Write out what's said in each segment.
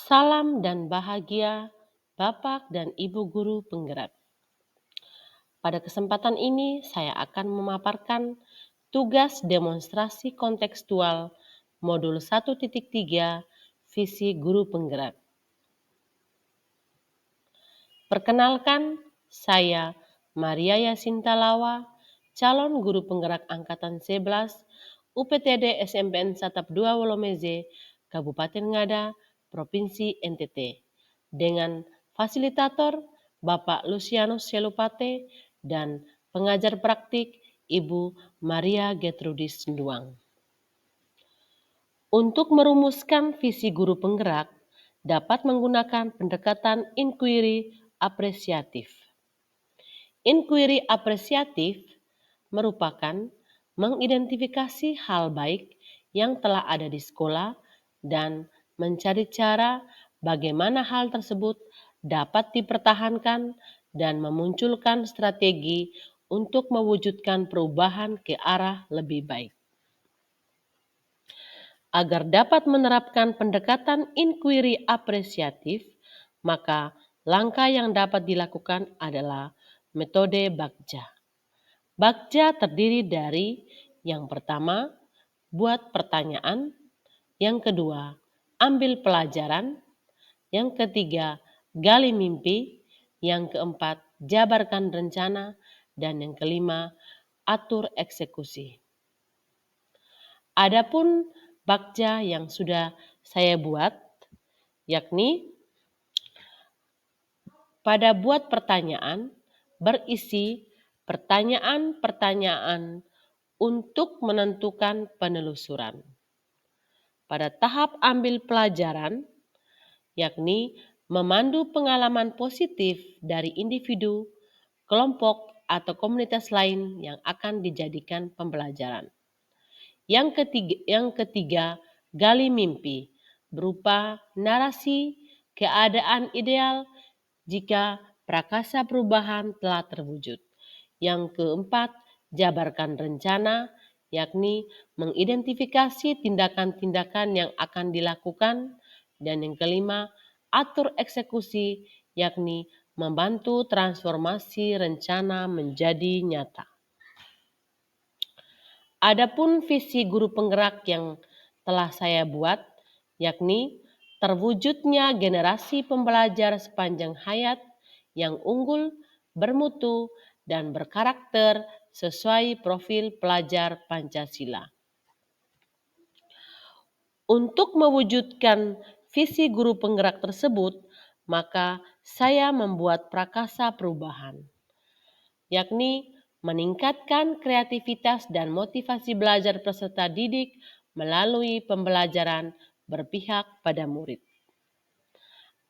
Salam dan bahagia Bapak dan Ibu guru penggerak. Pada kesempatan ini saya akan memaparkan tugas demonstrasi kontekstual modul 1.3 visi guru penggerak. Perkenalkan, saya Maria Yasinta Lawa, calon guru penggerak angkatan 11 UPTD SMPN Satap 2 Wolomeze, Kabupaten Ngada, Provinsi NTT, dengan fasilitator Bapak Lucianus Selupate dan pengajar praktik Ibu Maria Gertrudis Nduang. Untuk merumuskan visi guru penggerak, dapat menggunakan pendekatan inquiry apresiatif. Inquiry apresiatif merupakan mengidentifikasi hal baik yang telah ada di sekolah dan mencari cara bagaimana hal tersebut dapat dipertahankan dan memunculkan strategi untuk mewujudkan perubahan ke arah lebih baik. Agar dapat menerapkan pendekatan inquiry apresiatif, maka langkah yang dapat dilakukan adalah metode Bagja. Bagja terdiri dari yang pertama, buat pertanyaan, yang kedua, ambil pelajaran, yang ketiga, gali mimpi, yang keempat, jabarkan rencana, dan yang kelima, atur eksekusi. Adapun Bagja yang sudah saya buat, yakni pada buat pertanyaan berisi pertanyaan-pertanyaan untuk menentukan penelusuran. Pada tahap ambil pelajaran, yakni memandu pengalaman positif dari individu, kelompok, atau komunitas lain yang akan dijadikan pembelajaran. Yang ketiga, gali mimpi, berupa narasi keadaan ideal jika prakasa perubahan telah terwujud. Yang keempat, jabarkan rencana, yakni mengidentifikasi tindakan-tindakan yang akan dilakukan. Dan yang kelima, atur eksekusi, yakni membantu transformasi rencana menjadi nyata. Adapun visi guru penggerak yang telah saya buat, yakni terwujudnya generasi pembelajar sepanjang hayat yang unggul, bermutu, dan berkarakter sesuai profil pelajar Pancasila. Untuk mewujudkan visi guru penggerak tersebut, maka saya membuat prakasa perubahan, yakni meningkatkan kreativitas dan motivasi belajar peserta didik melalui pembelajaran berpihak pada murid.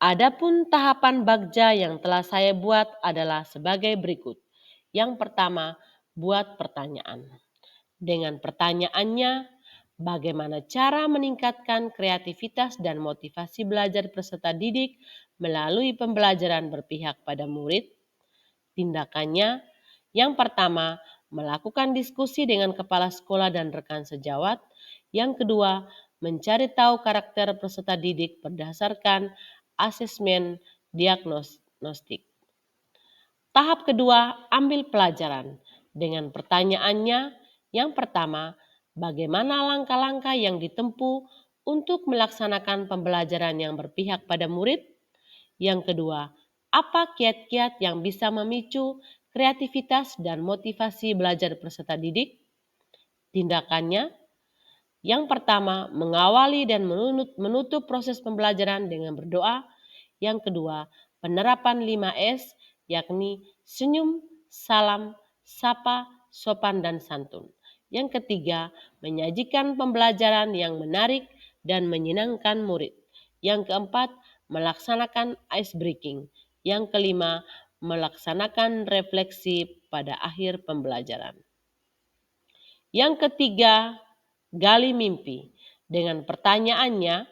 Adapun tahapan Bagja yang telah saya buat adalah sebagai berikut. Yang pertama, buat pertanyaan. Dengan pertanyaannya, bagaimana cara meningkatkan kreativitas dan motivasi belajar peserta didik melalui pembelajaran berpihak pada murid? Tindakannya, yang pertama, melakukan diskusi dengan kepala sekolah dan rekan sejawat. Yang kedua, mencari tahu karakter peserta didik berdasarkan asesmen diagnostik. Tahap kedua, ambil pelajaran. Dengan pertanyaannya, yang pertama, bagaimana langkah-langkah yang ditempuh untuk melaksanakan pembelajaran yang berpihak pada murid? Yang kedua, apa kiat-kiat yang bisa memicu kreativitas dan motivasi belajar peserta didik? Tindakannya, yang pertama, mengawali dan menutup proses pembelajaran dengan berdoa. Yang kedua, penerapan 5S, yakni senyum, salam, sapa, sopan, dan santun. Yang ketiga, menyajikan pembelajaran yang menarik dan menyenangkan murid. Yang keempat, melaksanakan ice breaking. Yang kelima, melaksanakan refleksi pada akhir pembelajaran. Yang ketiga, gali mimpi. Dengan pertanyaannya,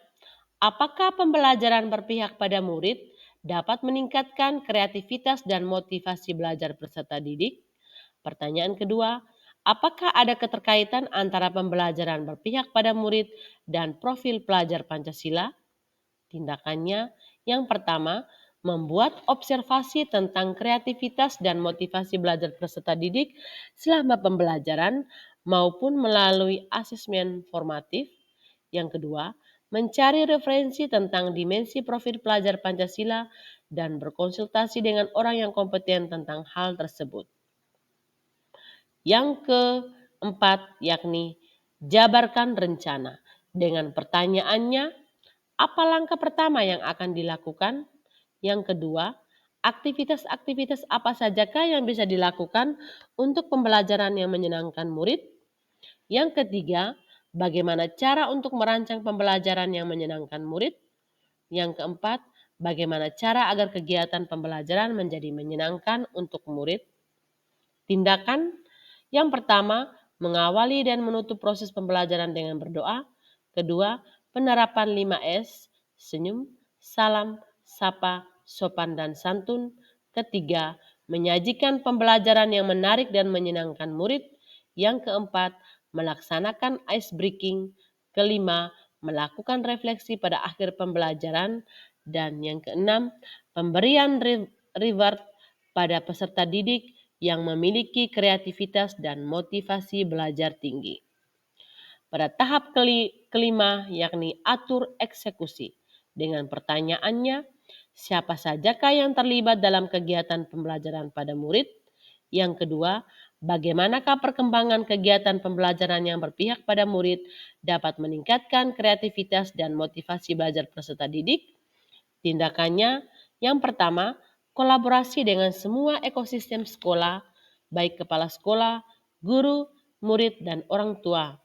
apakah pembelajaran berpihak pada murid dapat meningkatkan kreativitas dan motivasi belajar peserta didik? Pertanyaan kedua, apakah ada keterkaitan antara pembelajaran berpihak pada murid dan profil pelajar Pancasila? Tindakannya yang pertama, membuat observasi tentang kreativitas dan motivasi belajar peserta didik selama pembelajaran maupun melalui asesmen formatif. Yang kedua, mencari referensi tentang dimensi profil pelajar Pancasila dan berkonsultasi dengan orang yang kompeten tentang hal tersebut. Yang keempat, yakni jabarkan rencana. Dengan pertanyaannya, apa langkah pertama yang akan dilakukan? Yang kedua, aktivitas-aktivitas apa sajakah yang bisa dilakukan untuk pembelajaran yang menyenangkan murid? Yang ketiga, bagaimana cara untuk merancang pembelajaran yang menyenangkan murid? Yang keempat, bagaimana cara agar kegiatan pembelajaran menjadi menyenangkan untuk murid? Tindakan yang pertama, mengawali dan menutup proses pembelajaran dengan berdoa. Kedua, penerapan 5S, senyum, salam, sapa, sopan dan santun. Ketiga, menyajikan pembelajaran yang menarik dan menyenangkan murid. Yang keempat, melaksanakan ice breaking. Kelima, melakukan refleksi pada akhir pembelajaran. Dan yang keenam, pemberian reward pada peserta didik yang memiliki kreativitas dan motivasi belajar tinggi. Pada tahap kelima, yakni atur eksekusi. Dengan pertanyaannya, siapa sajakah yang terlibat dalam kegiatan pembelajaran pada murid? Yang kedua, bagaimanakah perkembangan kegiatan pembelajaran yang berpihak pada murid dapat meningkatkan kreativitas dan motivasi belajar peserta didik? Tindakannya yang pertama, kolaborasi dengan semua ekosistem sekolah, baik kepala sekolah, guru, murid, dan orang tua.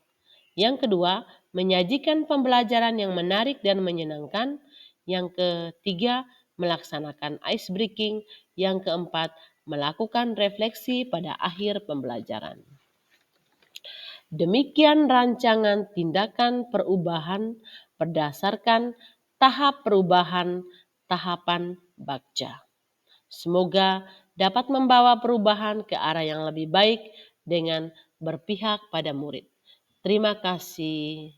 Yang kedua, menyajikan pembelajaran yang menarik dan menyenangkan. Yang ketiga, melaksanakan ice breaking. Yang keempat, melakukan refleksi pada akhir pembelajaran. Demikian rancangan tindakan perubahan berdasarkan tahap perubahan tahapan Bagja. Semoga dapat membawa perubahan ke arah yang lebih baik dengan berpihak pada murid. Terima kasih.